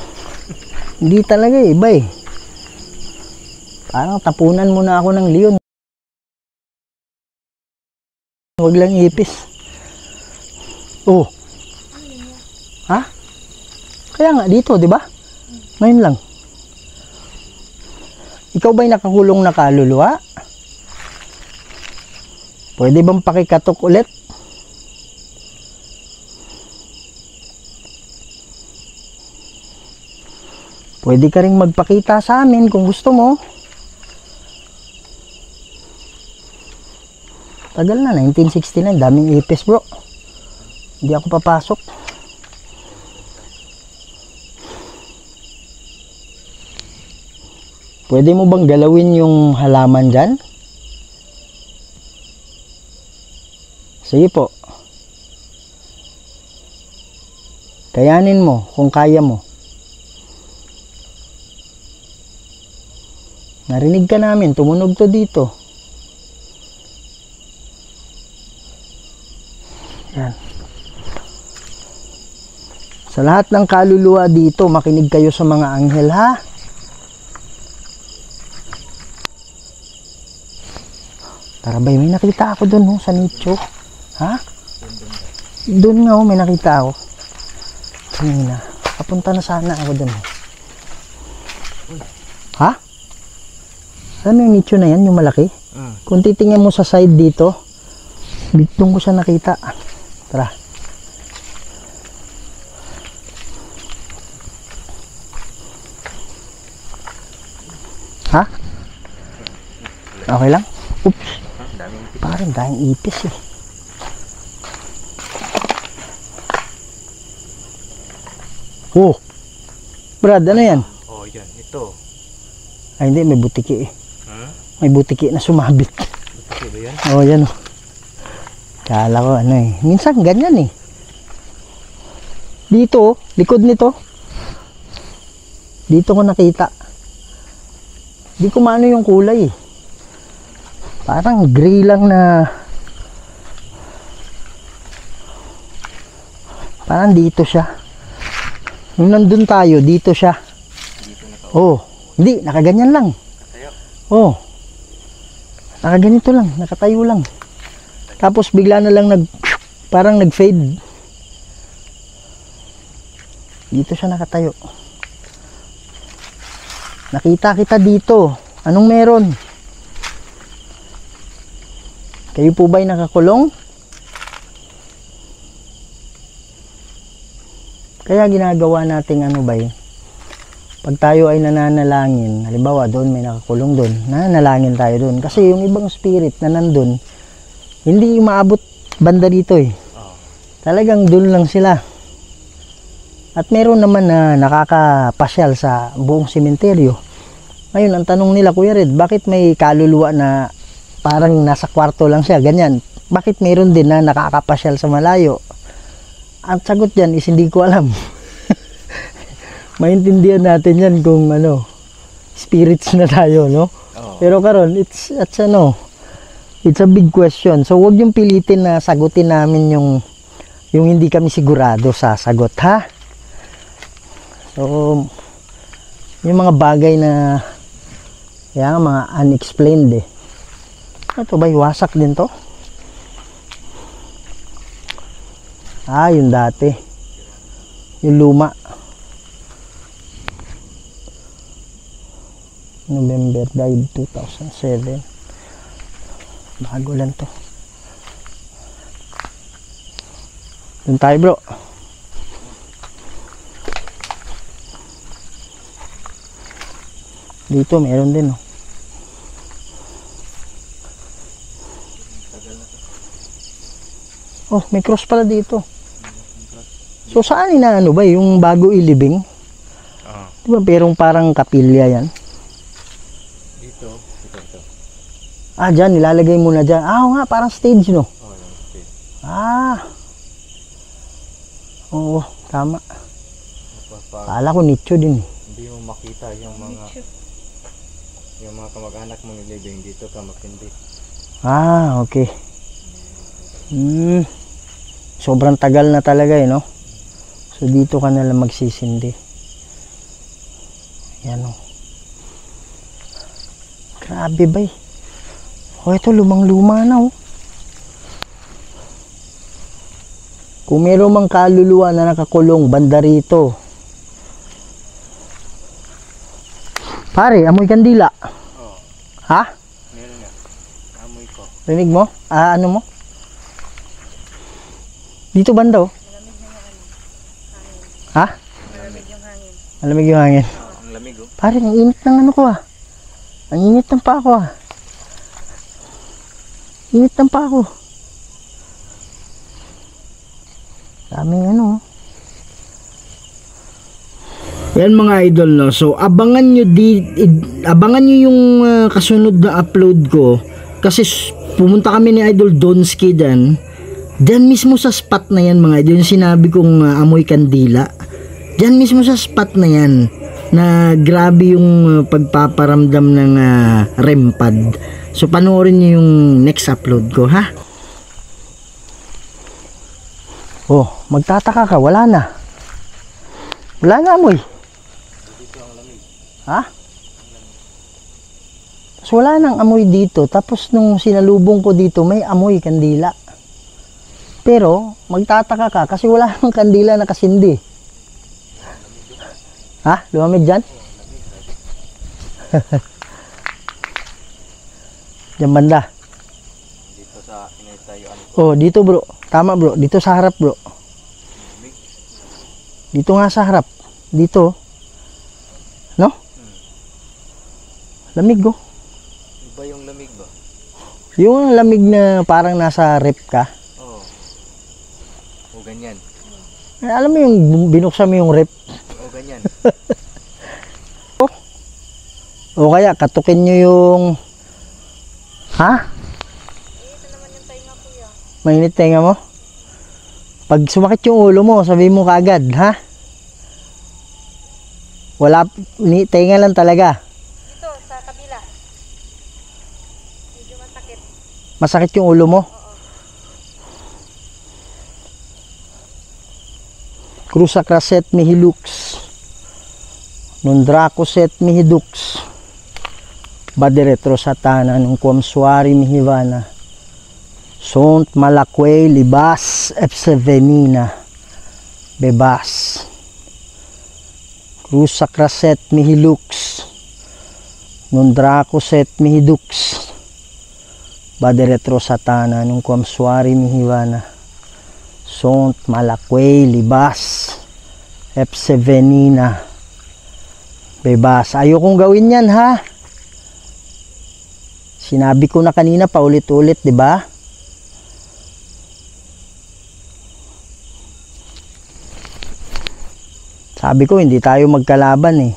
Speaker 1: hindi talaga eh, iba eh. Parang tapunan mo na ako ng leon. Huwag lang ipis. Oh. Ha? Kaya nga dito, di ba? Ngayon lang. Ikaw ba'y nakakulong na kaluluwa? Pwede bang pakikatok ulit? Pwede ka ring magpakita sa amin kung gusto mo. Tagal na, 1969. Daming ipis, bro. Hindi ako papasok. Pwede mo bang galawin yung halaman dyan? Sige po. Kayanin mo kung kaya mo. Narinig ka namin, tumunog to dito. Yan. Sa lahat ng kaluluwa dito, makinig kayo sa mga anghel, ha? Tara bay, may nakita ako doon, sa nicho. Ha? Doon nga, may nakita ako. Kanina. Papunta na sana ako doon. Ha? Alam mo yung nicho na yan, yung malaki? Kung titingnan mo sa side dito, doon ko siya nakita. Tara. Ha? Okay lang? Oops. Parang dahing ipis eh. Oh. Brad, ano yan?
Speaker 2: oh yan, ito.
Speaker 1: Ay hindi, may butiki eh.
Speaker 2: Hmm?
Speaker 1: May butiki na sumabit.
Speaker 2: Ito ba yan?
Speaker 1: Oh, yan oh. Kala ko ano eh. Minsan ganyan eh. Dito, likod nito. Dito ko nakita. Di ko maano yung kulay eh. Parang gray lang na. Parang dito siya. Nung nandun tayo, dito siya. Oh, hindi, nakaganyan lang. Oh. Nakaganito lang, nakatayo lang. Tapos bigla na lang parang nag-fade. Dito siya nakatayo. Nakita kita dito. Anong meron? Kayo po ba'y nakakulong? Kaya ginagawa nating ano ba pag tayo ay nananalangin, halimbawa doon may nakakulong doon, nananalangin tayo doon. Kasi yung ibang spirit na nandun, hindi maabot banda dito eh. Talagang doon lang sila. At meron naman na nakakapasyal sa buong sementeryo. Ngayon, ang tanong nila, Kuya Red, bakit may kaluluwa na parang nasa kwarto lang siya, ganyan? Bakit meron din na nakakapasyal sa malayo? Ang sagot dyan is hindi ko alam. Maintindihan natin yan kung ano, spirits na tayo, no? Pero karon it's a big question. So wag yung pilitin na sagutin namin yung hindi kami sigurado sa sagot, ha? So yung mga bagay na kaya mga unexplained eh. Ito ba wasak din to? Ah, yung dati. Yung luma. November died 2007. Bago lang to. Doon tayo, bro. Dito meron din, oh. Oh, may cross pala dito. So saan inaano ba yung bago ilibing? Diba perong parang kapilya yan?
Speaker 2: Dito.
Speaker 1: Ah, dyan, nilalagay mo na dyan. Ah, nga, parang stage, no? Ah. Oo, tama.
Speaker 2: Pag
Speaker 1: Akala ko nicho din.
Speaker 2: hindi mo makita yung mga kamag-anak mo nilibing dito ka matindi.
Speaker 1: Ah, okay. Sobrang tagal na talaga no. So dito ka na lang magsisindi. Yan o. Grabe bay. Oh, ito lumang-luma na oh. Kung meron mang kaluluwa na nakakulong banda rito. Pare, amoy kandila.
Speaker 2: Oo,
Speaker 1: Ha?
Speaker 2: meron nga. Amoy ko.
Speaker 1: Rinig mo? Ano mo? Dito banda oh. Ha? Malamig yung hangin.
Speaker 2: Ang lamig oh.
Speaker 1: Pare, ang init ng ano ko ah. Ang init ng paa ko ah. Init ng paa ko. Daming ano. Yan mga idol no. So abangan nyo yung kasunod na upload ko. Kasi pumunta kami ni Idol Donski dyan. Diyan mismo sa spot na yan mga idol. Yung sinabi kong amoy kandila. Diyan mismo sa spot na yan. Na grabe yung pagpaparamdam ng REM pad. So panoorin nyo yung next upload ko ha. Oh, magtataka ka, wala na. Wala na amoy. Ha? So wala nang amoy dito. Tapos nung sinalubong ko dito, may amoy kandila. Pero magtataka ka kasi wala nang kandila na kasindi. Ha? Lumamig dyan? Diyan banda.
Speaker 2: Dito sa initayuan ko.
Speaker 1: Oh, dito bro. Tama bro. Dito sa harap bro. Dito nga sa harap. Dito. No? Lamig oh.
Speaker 2: Iba yung lamig ba?
Speaker 1: Yung lamig na parang nasa rep ka.
Speaker 2: Oo. O ganyan.
Speaker 1: Eh, alam mo yung binuksan mo yung rep.
Speaker 2: O ganyan.
Speaker 1: O kaya katukin nyo yung... Ha?
Speaker 3: Ito naman yung tainga kuya.
Speaker 1: Mainit tenga mo? Pag sumakit yung ulo mo, sabi mo kaagad, ha? Wala, tenga lang talaga.
Speaker 3: Dito, sa kabila. Medyo masakit.
Speaker 1: Masakit yung ulo mo? Cruza craset mihi lux. Non dracoset mihi dux. Bade retro satana nung kuamsuari mihivana. Sont malakway libas epsevenina. Bebas. Cruza craset mihi lux. Non dracoset mihi dux. Bade retro satana nung kuamsuari mihivana. Sont malakway libas epsevenina. Bebas. Ayokong gawin yan ha. Sinabi ko na kanina paulit-ulit, 'di ba? Sabi ko hindi tayo magkalaban eh.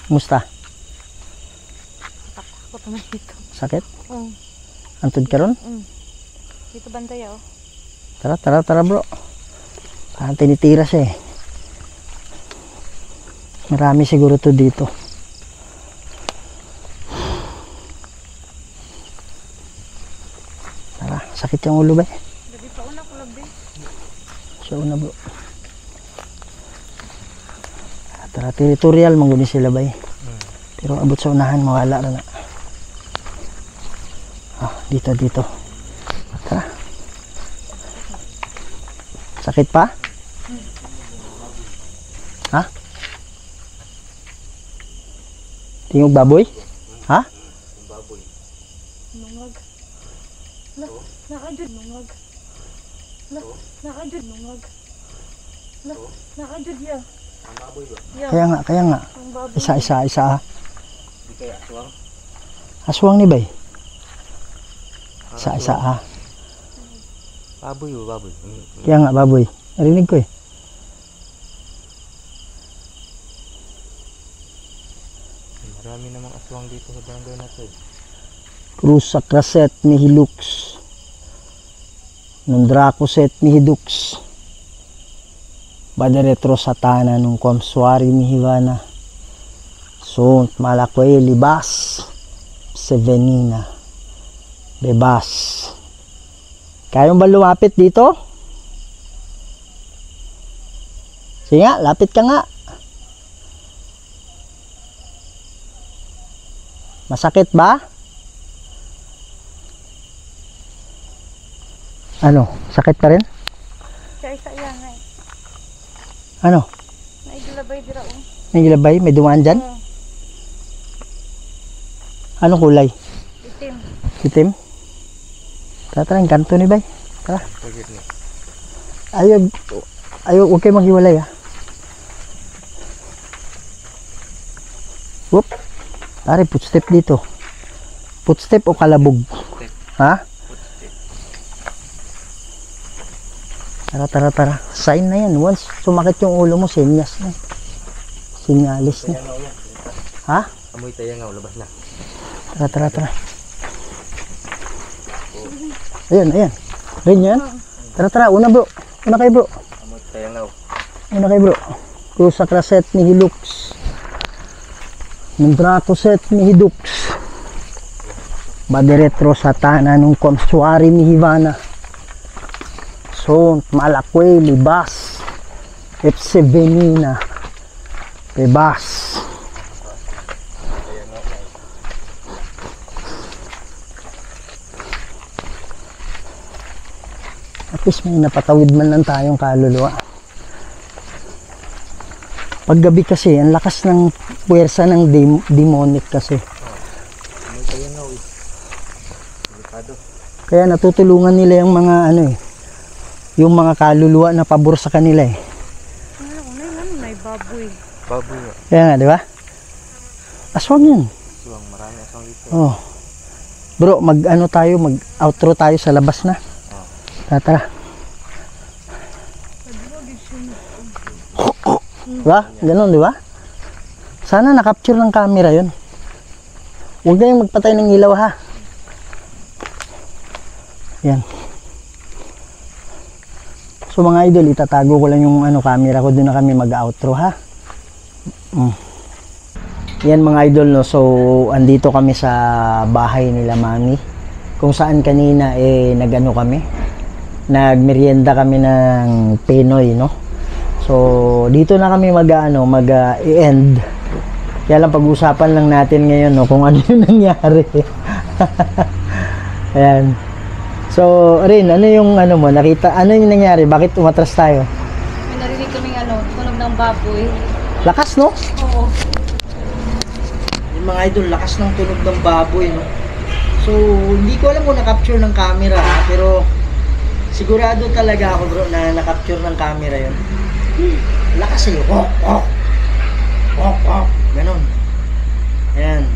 Speaker 1: Kumusta?
Speaker 3: Takot naman dito.
Speaker 1: Sakit?
Speaker 3: Oo.
Speaker 1: Antod ka ron?
Speaker 3: Dito bantay oh.
Speaker 1: Tara bro. Parang tinitira siya eh. Marami siguro to dito. Tara, sakit yung ulo ba eh?
Speaker 3: Gabi pa una ko labi.
Speaker 1: So una bro. Tara, territorial mangguni sila ba eh? Pero abot sa unahan, mawala na. Ah, dito. Tara. Sakit pa? Ha? Tingog baboy? Ha?
Speaker 2: Baboy.
Speaker 3: Nungag. Nakajud nungag. Nakajud nungag. Nakajud ya.
Speaker 2: Ang baboy ba?
Speaker 1: Kaya nga.
Speaker 3: Ang baboy.
Speaker 1: Isa.
Speaker 2: Di kaya aswang?
Speaker 1: Aswang ni bay. Isa.
Speaker 2: Baboy ba? Baboy.
Speaker 1: Kaya nga baboy. Narinig ko eh.
Speaker 2: Marami namang aswang dito sa barangay na to.
Speaker 1: Cruza craset mihi lux. nung Dracoset mihidux. Badaretro satana nung komswari mihivana. Sunt malakwe libas. Sevenina. Bebas. Kayong ba lumapit dito? Sige nga, lapit ka nga. Masakit ba? Ano? Sakit pa rin?
Speaker 3: Kaya isa yan ay.
Speaker 1: Ano?
Speaker 3: Naigilabay dira o.
Speaker 1: May gilabay? May dumaan dyan?
Speaker 3: Oo.
Speaker 1: Anong kulay?
Speaker 3: Itim.
Speaker 1: Itim? Tara, yung kanto ni Bay. Tara.
Speaker 2: Pagit ni.
Speaker 1: Ayaw, huwag kayo maghiwalay ha. Whoop. Tari, footstep dito. Footstep o kalabog?
Speaker 2: Footstep.
Speaker 1: Ha?
Speaker 2: Footstep.
Speaker 1: Tara. Sign na yan. Once sumakit yung ulo mo, senyas na. Sinyalis na.
Speaker 2: Tayangaw yan.
Speaker 1: Ha?
Speaker 2: Amoy tayangaw, labas na.
Speaker 1: Tara. Ayan. Rin yan. Tara. Una bro. Una kayo bro.
Speaker 2: Amoy tayangaw.
Speaker 1: Una kayo bro. Cruza Craset ni Hilux. Dracoset ni Hidux. Badiretro satana nung komswari ni Hivana. Sunt malakwe libas. Epsevenina. Bebas. At least may napatawid man lang tayong kaluluwa. Paggabi kasi, ang lakas ng puwersa ng demonic kasi.
Speaker 2: Amoy tayangaw eh. Delikado.
Speaker 1: Kaya natutulungan nila yung mga ano eh, yung mga kaluluwa na pabor sa kanila eh.
Speaker 3: May baboy.
Speaker 2: Baboy nga.
Speaker 1: Kaya nga, di ba? Aswang yun.
Speaker 2: Suwang, marami aswang dito.
Speaker 1: Oh. Bro, mag-ano tayo, mag-outro tayo sa labas na. Tara. Diba? Ganon, di ba? Sana na-capture ng camera yun. Huwag kayong magpatay ng ilaw ha. Yan. So mga idol, itatago ko lang yung camera ko, doon na kami mag-outro ha. Yan mga idol, no. So andito kami sa bahay nila mami. Kung saan kanina nagano kami. Nagmerienda kami ng Pinoy, no. So dito na kami mag-end. Kaya lang pag-usapan lang natin ngayon, no, kung ano yung nangyari. Ayan. So, Rin, ano yung mo, nakita, ano yung nangyari? Bakit umatras tayo?
Speaker 3: May narinig kaming tunog ng baboy.
Speaker 1: Lakas, no?
Speaker 3: Oo.
Speaker 1: Yung mga idol, lakas ng tunog ng baboy, no? So, hindi ko alam kung na-capture ng camera, pero sigurado talaga ako, bro, na na-capture ng camera yun. Lakas eh. Ganon. Ayan.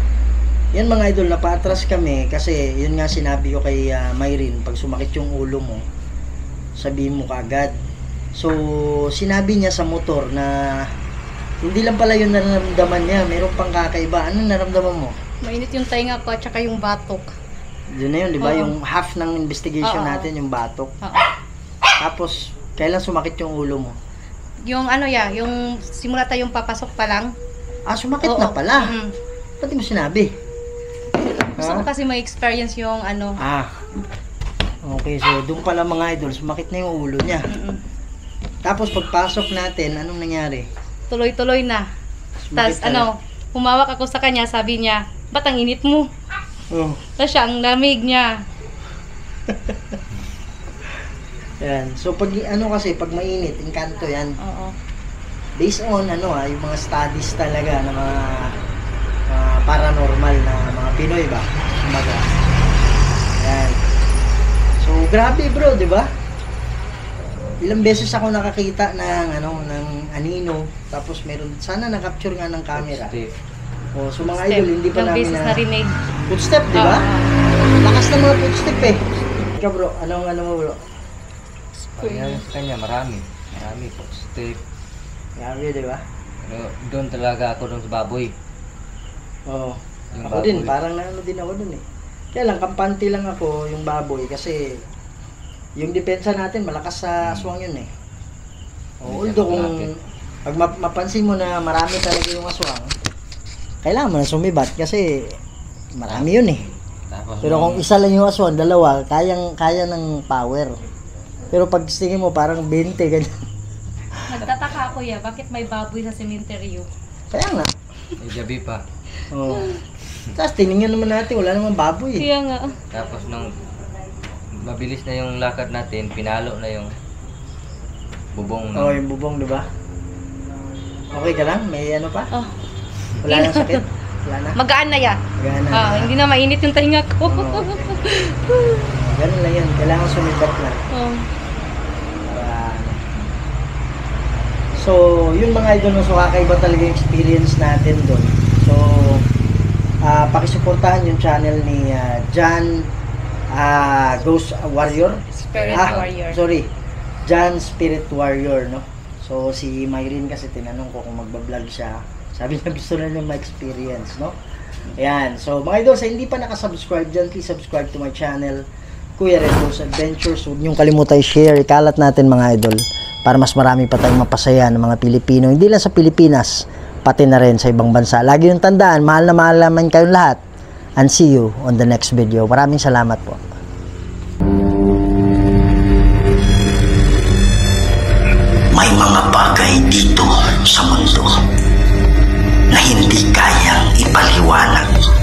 Speaker 1: Yan mga idol, napatras kami kasi yun nga sinabi ko kay Myrin, pag sumakit yung ulo mo, sabihin mo kaagad. So, sinabi niya sa motor na hindi lang pala yung nararamdaman niya, mayroon pang kakaiba. Anong naramdaman mo?
Speaker 3: Mainit yung tainga ko at saka yung batok.
Speaker 1: Yun na yun, di ba?
Speaker 3: Oo.
Speaker 1: Yung half ng investigation
Speaker 3: Oo.
Speaker 1: natin, yung batok.
Speaker 3: Oo.
Speaker 1: Tapos, kailan sumakit yung ulo mo?
Speaker 3: Yung yung simula tayong papasok pa lang.
Speaker 1: Ah, sumakit
Speaker 3: Oo.
Speaker 1: na pala.
Speaker 3: Mhm.
Speaker 1: Ba't di mo sinabi?
Speaker 3: Gusto ko kasi may experience yung
Speaker 1: Ah. Okay, so doon pala mga idol, sumakit na yung ulo niya. Tapos pagpasok natin, anong nangyari?
Speaker 3: Tuloy-tuloy na.
Speaker 1: Sumakit
Speaker 3: Tapos
Speaker 1: na
Speaker 3: humawak ako sa kanya, sabi niya, ba't ang init mo?
Speaker 1: Oh.
Speaker 3: Tapos siya, ang lamig niya.
Speaker 1: Yan. So pag kasi pag mainit, engkanto yan.
Speaker 3: Oo.
Speaker 1: Based on yung mga studies talaga na mga paranormal na mga Pinoy ba? Kumbaga. Yan. So grabe bro, 'di ba? Ilang beses ako nakakita ng ng anino, tapos meron sana na-capture nga ng camera. Oh, so mga idol, hindi pa
Speaker 3: Ilang
Speaker 1: namin
Speaker 3: beses narinig.
Speaker 1: footstep, 'di ba? Lakas ng mga footstep eh. Ikaw bro, anong mo bro?
Speaker 2: Ayan sa kanya, marami footstep.
Speaker 1: Grabe, 'di ba?
Speaker 2: Pero doon talaga ako doon sa baboy.
Speaker 1: Oo.
Speaker 2: Yung
Speaker 1: Ako din,
Speaker 2: baboy.
Speaker 1: parang din ako dun eh. Kaya lang, kampante lang ako yung baboy kasi yung depensa natin, malakas sa aswang yun eh.
Speaker 2: Hindi
Speaker 1: Although
Speaker 2: siya
Speaker 1: kung
Speaker 2: makalapit.
Speaker 1: pag mapansin mo na marami talaga yung aswang, kailangan mo na sumibat kasi marami yun eh.
Speaker 2: Tapos
Speaker 1: Pero kung isa lang yung aswang, dalawa, kaya ng power. Pero pag tingin mo parang 20, ganyan.
Speaker 3: Nagtataka ako ya, bakit may baboy sa sementeryo?
Speaker 1: Kaya nga.
Speaker 2: may gabi pa.
Speaker 1: Oh. Tapos tingnan naman natin, wala namang baboy eh.
Speaker 3: Kaya nga.
Speaker 2: Tapos nung mabilis na yung lakad natin, pinalo na yung bubong
Speaker 1: Oh,
Speaker 2: ng
Speaker 1: yung bubong, di ba? Okay ka lang? May ano pa?
Speaker 3: Oh,
Speaker 1: Wala nang sakit? Wala na?
Speaker 3: magaan na ya.
Speaker 1: Gana.
Speaker 3: Hindi na mainit yung tainga ko.
Speaker 1: Oo. Ganun lang yan. Kailangan sumibat na.
Speaker 3: Oh.
Speaker 1: Para ano. So, yun mga idol, no, so kakaiba talaga yung experience natin doon. So, pakisuportahan yung channel ni John Ghost Warrior.
Speaker 3: Spirit Warrior.
Speaker 1: Sorry. John Spirit Warrior, no? So, si Myrene kasi tinanong ko kung magbablog siya. Sabi niya gusto na niya ma-experience, no? Ayan. So, mga idol, sa hindi pa nakasubscribe dyan, please subscribe to my channel, Kuya Red Ghost Adventures. Huwag niyong kalimutan i-share, ikalat natin mga idol, para mas marami pa tayong mapasaya ng mga Pilipino. Hindi lang sa Pilipinas, pati na rin sa ibang bansa. Lagi yung tandaan, mahal na mahal naman kayong lahat. And see you on the next video. Maraming salamat po.
Speaker 4: May mga bagay dito sa mundo na hindi kayang ipaliwanag.